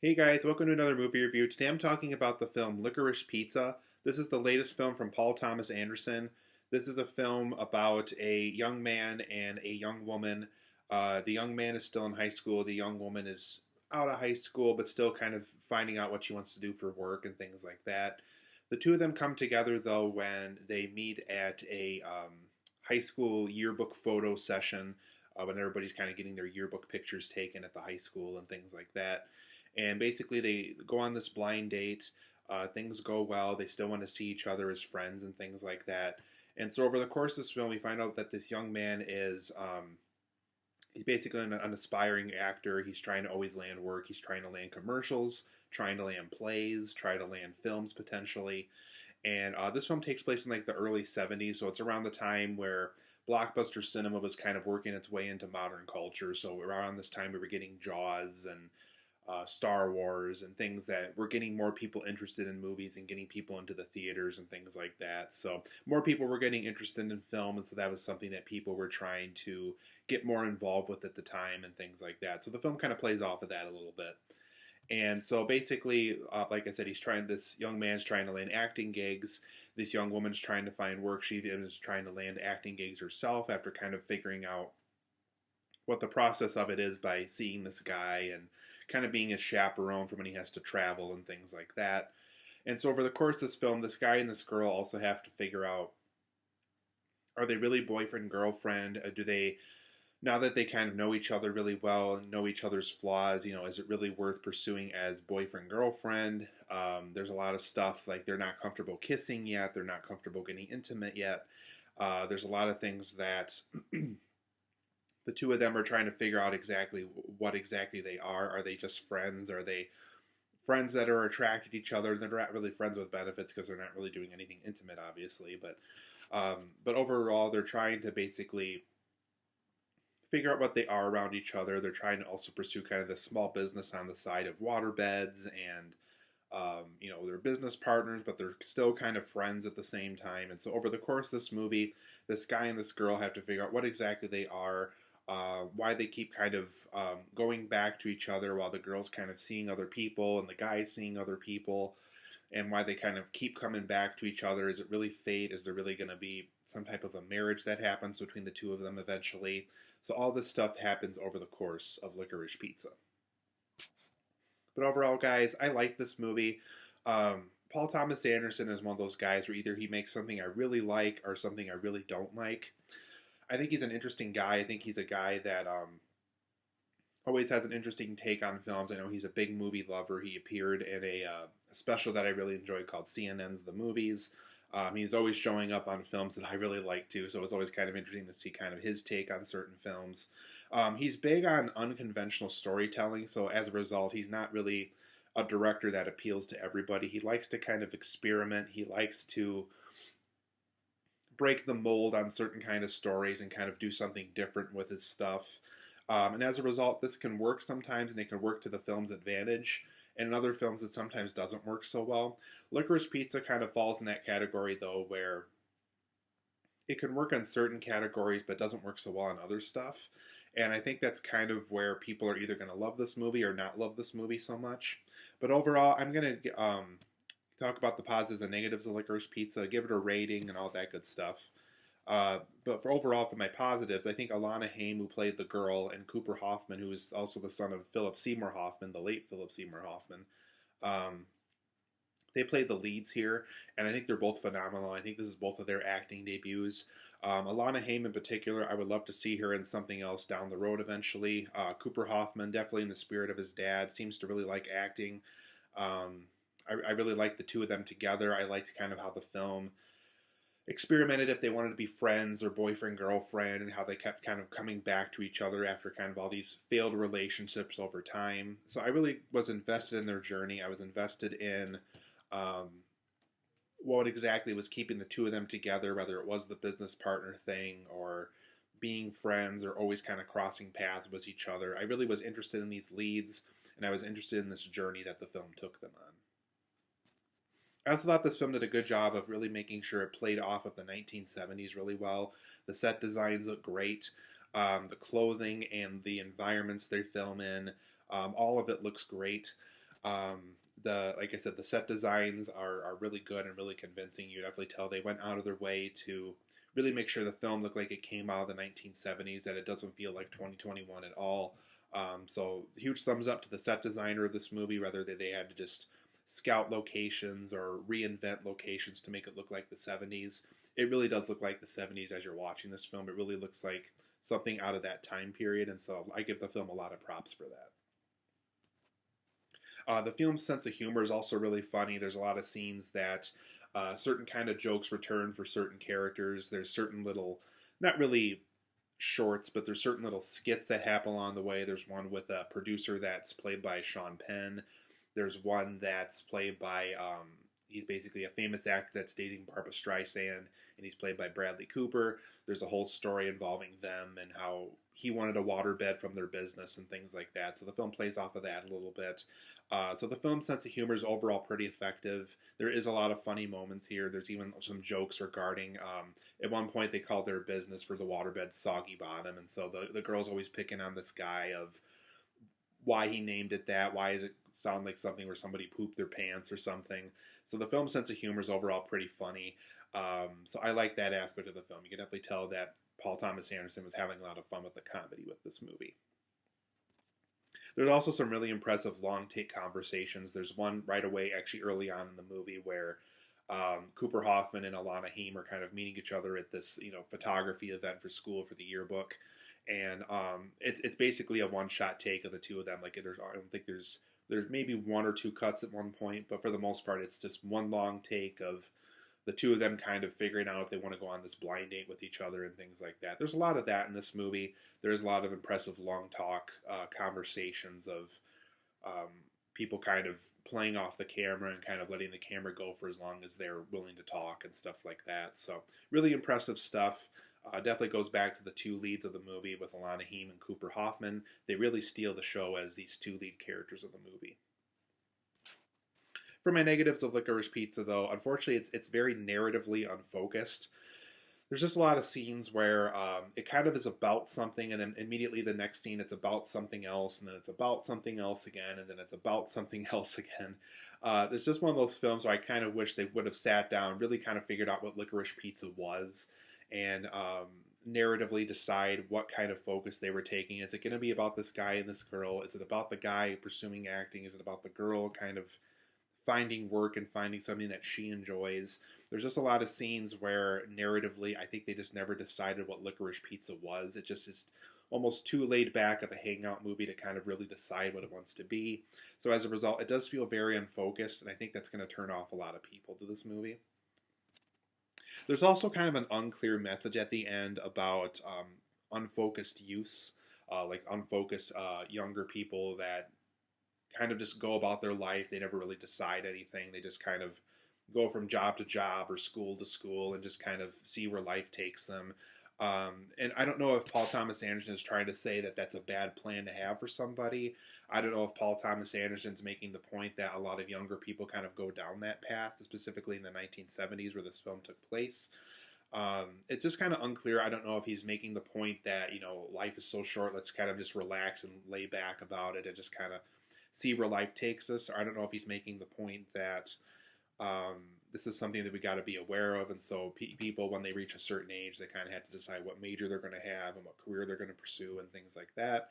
Hey guys, welcome to another movie review. Today I'm talking about the film Licorice Pizza. This is the latest film from Paul Thomas Anderson. This is a film about a young man and a young woman. The young man is still in high school. The young woman is out of high school, but still kind of finding out what she wants to do for work and things like that. The two of them come together though when they meet at a high school yearbook photo session when everybody's kind of getting their yearbook pictures taken at the high school and things like that. And basically, they go on this blind date. Things go well. They still want to see each other as friends and things like that. And so, over the course of this film, we find out that this young man is he's basically an aspiring actor. He's trying to always land work. He's trying to land commercials, trying to land plays, try to land films potentially. And this film takes place in like the early '70s, so it's around the time where blockbuster cinema was kind of working its way into modern culture. So around this time, we were getting Jaws and Star Wars and things that were getting more people interested in movies and getting people into the theaters and things like that. So more people were getting interested in film, and so that was something that people were trying to get more involved with at the time and things like that. So the film kind of plays off of that a little bit. And so basically, like I said, this young man's trying to land acting gigs. This young woman's trying to find work. She is trying to land acting gigs herself after kind of figuring out what the process of it is by seeing this guy and kind of being his chaperone for when he has to travel and things like that. And so over the course of this film, this guy and this girl also have to figure out, are they really boyfriend girlfriend? Do they, now that they kind of know each other really well and know each other's flaws, is it really worth pursuing as boyfriend girlfriend? There's a lot of stuff like they're not comfortable kissing yet, they're not comfortable getting intimate yet. There's a lot of things that the two of them are trying to figure out exactly what exactly they are. Are they just friends? Are they friends that are attracted to each other? They're not really friends with benefits because they're not really doing anything intimate, obviously. But overall, they're trying to basically figure out what they are around each other. They're trying to also pursue kind of this small business on the side of water beds and they're business partners, but they're still kind of friends at the same time. And so over the course of this movie, this guy and this girl have to figure out what exactly they are, why they keep kind of going back to each other while the girl's kind of seeing other people and the guy's seeing other people, and why they kind of keep coming back to each other. Is it really fate? Is there really going to be some type of a marriage that happens between the two of them eventually? So all this stuff happens over the course of Licorice Pizza. But overall, guys, I like this movie. Paul Thomas Anderson is one of those guys where either he makes something I really like or something I really don't like. I think he's an interesting guy. I think he's a guy that always has an interesting take on films. I know he's a big movie lover. He appeared in a special that I really enjoyed called CNN's The Movies. He's always showing up on films that I really like too, so it's always kind of interesting to see kind of his take on certain films. He's big on unconventional storytelling, so as a result, he's not really a director that appeals to everybody. He likes to kind of experiment. He likes to break the mold on certain kind of stories and kind of do something different with his stuff. And as a result, this can work sometimes, and it can work to the film's advantage. And in other films, it sometimes doesn't work so well. Licorice Pizza kind of falls in that category, though, where it can work on certain categories, but doesn't work so well on other stuff. And I think that's kind of where people are either going to love this movie or not love this movie so much. But overall, I'm going to talk about the positives and negatives of Licorice Pizza, give it a rating, and all that good stuff. But for my positives, I think Alana Haim, who played the girl, and Cooper Hoffman, who is also the son of Philip Seymour Hoffman, the late Philip Seymour Hoffman, um, they played the leads here, and I think they're both phenomenal. I think this is both of their acting debuts. Alana Haim, in particular, I would love to see her in something else down the road eventually. Cooper Hoffman, definitely in the spirit of his dad, seems to really like acting. I really like the two of them together. I liked kind of how the film experimented if they wanted to be friends or boyfriend girlfriend, and how they kept kind of coming back to each other after kind of all these failed relationships over time. So I really was invested in their journey. I was invested in um, what exactly was keeping the two of them together, whether it was the business partner thing or being friends or always kind of crossing paths with each other. I really was interested in these leads, and I was interested in this journey that the film took them on. I also thought this film did a good job of really making sure it played off of the 1970s really well. The set designs look great. The clothing and the environments they film in, all of it looks great. Um, like I said, the set designs are really good and really convincing. You definitely tell they went out of their way to really make sure the film looked like it came out of the 1970s, that it doesn't feel like 2021 at all. So huge thumbs up to the set designer of this movie, whether they had to just scout locations or reinvent locations to make it look like the 70s. It really does look like the 70s as you're watching this film. It really looks like something out of that time period, and so I give the film a lot of props for that. The film's sense of humor is also really funny. There's a lot of scenes that certain kind of jokes return for certain characters. There's certain little, not really shorts, but there's certain little skits that happen along the way. There's one with a producer that's played by Sean Penn. There's one that's played by, he's basically a famous actor that's dating Barbara Streisand, and he's played by Bradley Cooper. There's a whole story involving them and how he wanted a waterbed from their business and things like that. So the film plays off of that a little bit. So the film's sense of humor is overall pretty effective. There is a lot of funny moments here. There's even some jokes regarding, at one point they called their business for the waterbed Soggy Bottom, and so the girl's always picking on this guy of why he named it that. Why does it sound like something where somebody pooped their pants or something? So the film's sense of humor is overall pretty funny. So I like that aspect of the film. You can definitely tell that Paul Thomas Anderson was having a lot of fun with the comedy with this movie. There's also some really impressive long take conversations. There's one right away, actually early on in the movie, where Cooper Hoffman and Alana Haim are kind of meeting each other at this, photography event for school for the yearbook, and it's basically a one shot take of the two of them. Like I don't think there's maybe one or two cuts at one point, but for the most part, it's just one long take of the two of them kind of figuring out if they want to go on this blind date with each other and things like that. There's a lot of that in this movie. There's a lot of impressive long talk conversations of um, people kind of playing off the camera and kind of letting the camera go for as long as they're willing to talk and stuff like that. So really impressive stuff. Definitely goes back to the two leads of the movie with Alana Haim and Cooper Hoffman. They really steal the show as these two lead characters of the movie. For my negatives of Licorice Pizza, though, unfortunately, it's very narratively unfocused. There's just a lot of scenes where it kind of is about something, and then immediately the next scene it's about something else, and then it's about something else again, and then it's about something else again. There's just one of those films where I kind of wish they would have sat down, really kind of figured out what Licorice Pizza was, and narratively decide what kind of focus they were taking. Is it going to be about this guy and this girl? Is it about the guy pursuing acting? Is it about the girl kind of finding work and finding something that she enjoys? There's just a lot of scenes where narratively I think they just never decided what Licorice Pizza was. It just is almost too laid back of a hangout movie to kind of really decide what it wants to be. So as a result, it does feel very unfocused, and I think that's going to turn off a lot of people to this movie. There's also kind of an unclear message at the end about unfocused use, like unfocused younger people that kind of just go about their life. They never really decide anything. They just kind of go from job to job or school to school and just kind of see where life takes them. And I don't know if Paul Thomas Anderson is trying to say that that's a bad plan to have for somebody. I don't know if Paul Thomas Anderson's making the point that a lot of younger people kind of go down that path, specifically in the 1970s where this film took place. It's just kind of unclear. I don't know if he's making the point that, life is so short, let's kind of just relax and lay back about it and just kind of see where life takes us. Or I don't know if he's making the point that this is something that we got to be aware of, and so people, when they reach a certain age, they kind of have to decide what major they're going to have and what career they're going to pursue and things like that.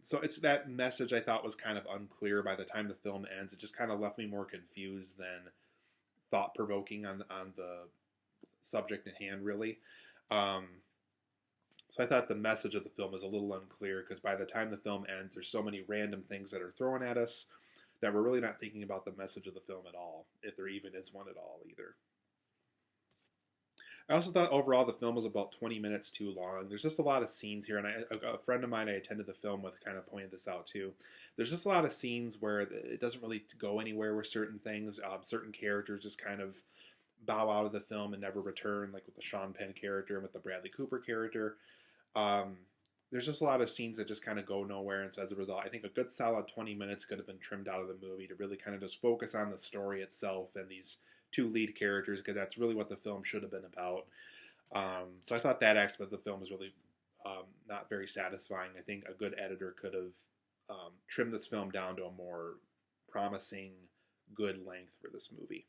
So it's that message I thought was kind of unclear. By the time the film ends, it just kind of left me more confused than thought provoking on the subject at hand, really. So I thought the message of the film is a little unclear because by the time the film ends, there's so many random things that are thrown at us that we're really not thinking about the message of the film at all, if there even is one at all either. I also thought overall the film was about 20 minutes too long. There's just a lot of scenes here, and a friend of mine I attended the film with kind of pointed this out too. There's just a lot of scenes where it doesn't really go anywhere with certain things. Certain characters just kind of bow out of the film and never return, like with the Sean Penn character and with the Bradley Cooper character. Um, there's just a lot of scenes that just kind of go nowhere, and so as a result, I think a good solid 20 minutes could have been trimmed out of the movie to really kind of just focus on the story itself and these two lead characters, because that's really what the film should have been about. So I thought that aspect of the film was really not very satisfying. I think a good editor could have trimmed this film down to a more promising good length for this movie.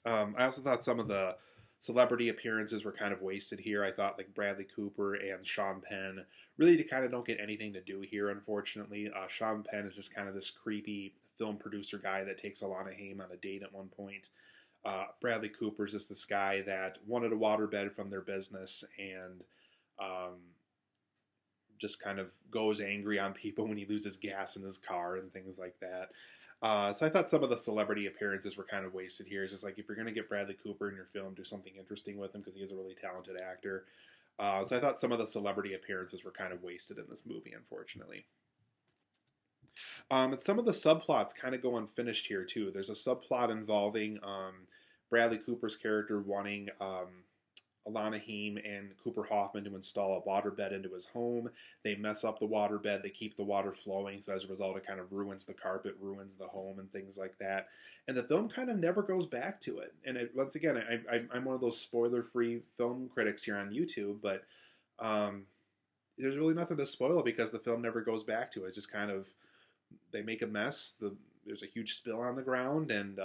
I also thought some of the celebrity appearances were kind of wasted here. I thought like Bradley Cooper and Sean Penn really kind of don't get anything to do here, unfortunately. Sean Penn is just kind of this creepy film producer guy that takes Alana Haim on a date at one point. Bradley Cooper's just this guy that wanted a waterbed from their business and just kind of goes angry on people when he loses gas in his car and things like that. So I thought some of the celebrity appearances were kind of wasted here. It's just like if you're going to get Bradley Cooper in your film, do something interesting with him because he is a really talented actor. So I thought some of the celebrity appearances were kind of wasted in this movie, unfortunately. And some of the subplots kind of go unfinished here too. There's a subplot involving Bradley Cooper's character wanting Alana Haim and Cooper Hoffman to install a waterbed into his home. They mess up the waterbed. They keep the water flowing, so as a result, it kind of ruins the carpet, ruins the home, and things like that. And the film kind of never goes back to it. And once again, I'm one of those spoiler-free film critics here on YouTube, but there's really nothing to spoil because the film never goes back to it. It's just kind of, they make a mess. There's a huge spill on the ground, and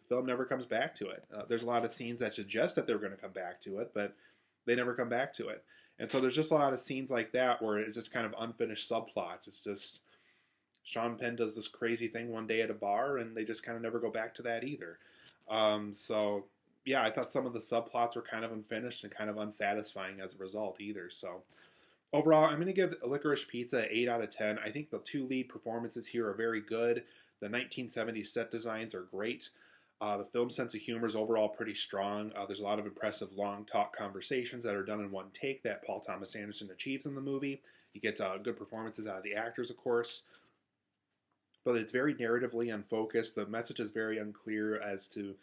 film never comes back to it. There's a lot of scenes that suggest that they're going to come back to it, but they never come back to it. And so there's just a lot of scenes like that where it's just kind of unfinished subplots. It's just Sean Penn does this crazy thing one day at a bar, and they just kind of never go back to that either. So yeah, I thought some of the subplots were kind of unfinished and kind of unsatisfying as a result either. So overall, I'm going to give Licorice Pizza 8 out of 10. I think the two lead performances here are very good. The 1970s set designs are great. The film's sense of humor is overall pretty strong. There's a lot of impressive long talk conversations that are done in one take that Paul Thomas Anderson achieves in the movie. He gets good performances out of the actors, of course. But it's very narratively unfocused. The message is very unclear as to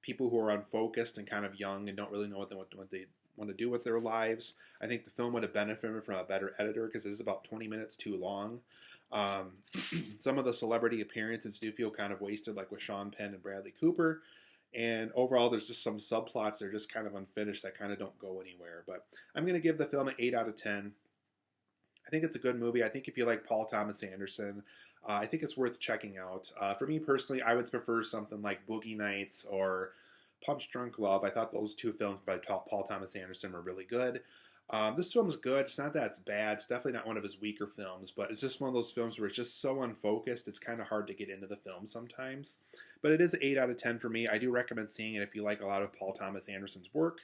people who are unfocused and kind of young and don't really know what they want to do with their lives. I think the film would have benefited from a better editor because it is about 20 minutes too long. Some of the celebrity appearances do feel kind of wasted, like with Sean Penn and Bradley Cooper. And overall, there's just some subplots that are just kind of unfinished that kind of don't go anywhere. But I'm going to give the film an 8 out of 10. I think it's a good movie. I think if you like Paul Thomas Anderson, I think it's worth checking out. For me personally, I would prefer something like Boogie Nights or Punch Drunk Love. I thought those two films by Paul Thomas Anderson were really good. This film's good. It's not that it's bad. It's definitely not one of his weaker films, but it's just one of those films where it's just so unfocused, it's kind of hard to get into the film sometimes. But it is an 8 out of 10 for me. I do recommend seeing it if you like a lot of Paul Thomas Anderson's work.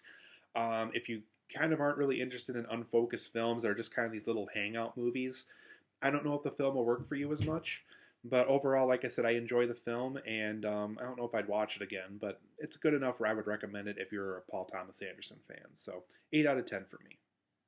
If you kind of aren't really interested in unfocused films that are just kind of these little hangout movies, I don't know if the film will work for you as much. But overall, like I said, I enjoy the film, and I don't know if I'd watch it again, but it's good enough where I would recommend it if you're a Paul Thomas Anderson fan. So 8 out of 10 for me.